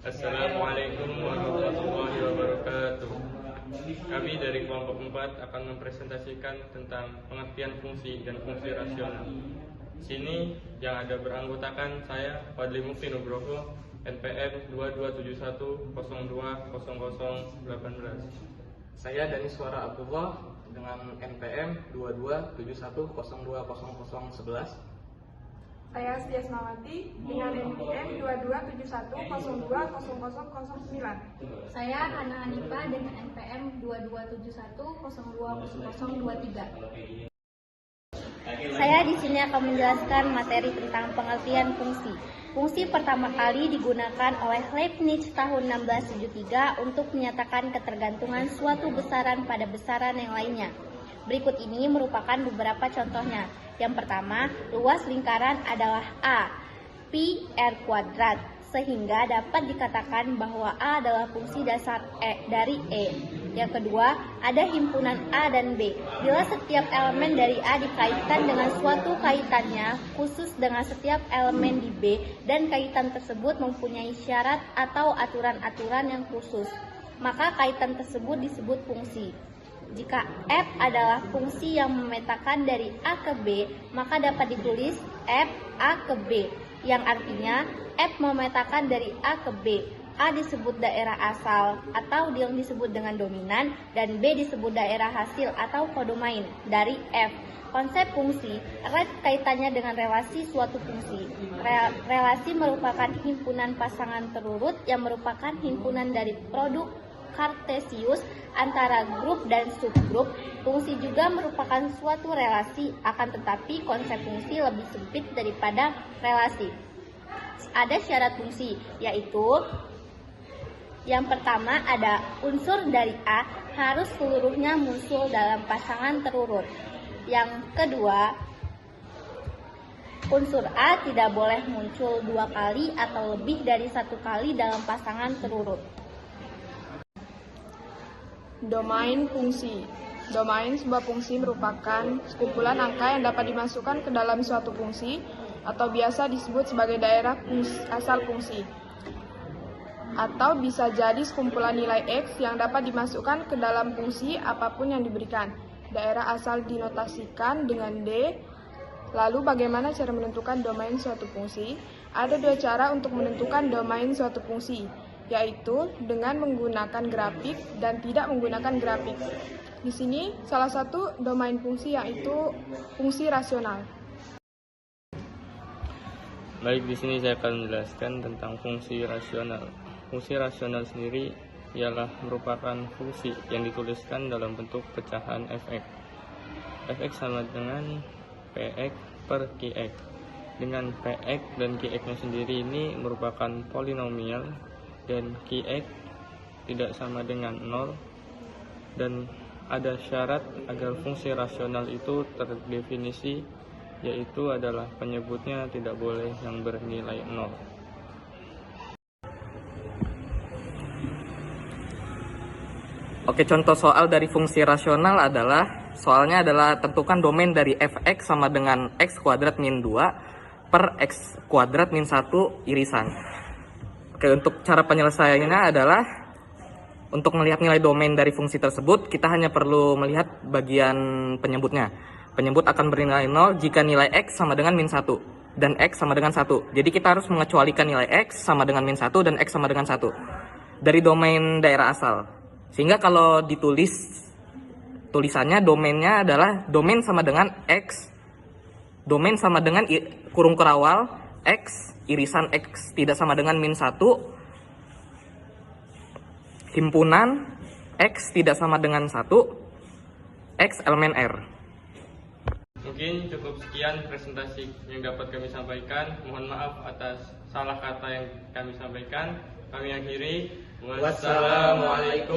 Assalamualaikum warahmatullahi wabarakatuh. Kami dari kelompok 4 akan mempresentasikan tentang pengertian fungsi dan fungsi rasional. Sini yang ada beranggotakan saya, Fadli Mufti Nugroho, NPM 2271020018. Saya Dani Suara Abdullah dengan NPM 2271020011. Saya Stiasmawati dengan NPM 2271020009. Saya Hana Hanifa dengan NPM 2271020023. Saya di sini akan menjelaskan materi tentang pengertian fungsi. Fungsi pertama kali digunakan oleh Leibniz tahun 1673 untuk menyatakan ketergantungan suatu besaran pada besaran yang lainnya. Berikut ini merupakan beberapa contohnya. Yang pertama, luas lingkaran adalah A, pi r kuadrat, sehingga dapat dikatakan bahwa A adalah fungsi dasar dari E. Yang kedua, ada himpunan A dan B. Bila setiap elemen dari A dikaitkan dengan suatu kaitannya khusus dengan setiap elemen di B, dan kaitan tersebut mempunyai syarat atau aturan-aturan yang khusus, maka kaitan tersebut disebut fungsi. Jika F adalah fungsi yang memetakan dari A ke B, maka dapat ditulis F A ke B, yang artinya F memetakan dari A ke B. A disebut daerah asal atau yang disebut dengan dominan, dan B disebut daerah hasil atau kodomain dari F. Konsep fungsi erat kaitannya dengan relasi suatu fungsi. Relasi merupakan himpunan pasangan terurut yang merupakan himpunan dari produk Kartesius antara grup dan subgrup. Fungsi juga merupakan suatu relasi, akan tetapi konsep fungsi lebih sempit daripada relasi. Ada syarat fungsi, yaitu yang pertama ada unsur dari A harus seluruhnya muncul dalam pasangan terurut. Yang kedua, unsur A tidak boleh muncul 2 kali atau lebih dari 1 kali dalam pasangan terurut. Domain fungsi. Domain sebuah fungsi merupakan sekumpulan angka yang dapat dimasukkan ke dalam suatu fungsi atau biasa disebut sebagai daerah asal fungsi. Atau bisa jadi sekumpulan nilai X yang dapat dimasukkan ke dalam fungsi apapun yang diberikan. Daerah asal dinotasikan dengan D. Lalu bagaimana cara menentukan domain suatu fungsi? Ada 2 cara untuk menentukan domain suatu fungsi, yaitu dengan menggunakan grafik dan tidak menggunakan grafik. Di sini salah satu domain fungsi yaitu fungsi rasional. Baik, di sini saya akan menjelaskan tentang fungsi rasional. Fungsi rasional sendiri ialah merupakan fungsi yang dituliskan dalam bentuk pecahan fx. Fx sama dengan px per qx. Dengan px dan qx-nya sendiri ini merupakan polinomial, dan qx tidak sama dengan 0, dan ada syarat agar fungsi rasional itu terdefinisi, yaitu adalah penyebutnya tidak boleh yang bernilai 0. Oke, contoh soal dari fungsi rasional adalah, soalnya adalah tentukan domain dari fx sama dengan x kuadrat min 2 per x kuadrat min 1 irisan. Oke, untuk cara penyelesaiannya adalah untuk melihat nilai domain dari fungsi tersebut, kita hanya perlu melihat bagian penyebutnya. Penyebut akan bernilai 0 jika nilai x sama dengan min 1 dan x sama dengan 1. Jadi kita harus mengecualikan nilai x sama dengan min 1 dan x sama dengan 1 dari domain daerah asal. Sehingga kalau ditulis tulisannya, domainnya adalah domain sama dengan x, domain sama dengan kurung kerawal x, irisan x tidak sama dengan min 1, himpunan x tidak sama dengan 1, x elemen R. Mungkin cukup sekian presentasi yang dapat kami sampaikan. Mohon maaf atas salah kata yang kami sampaikan. Kami akhiri. Wassalamualaikum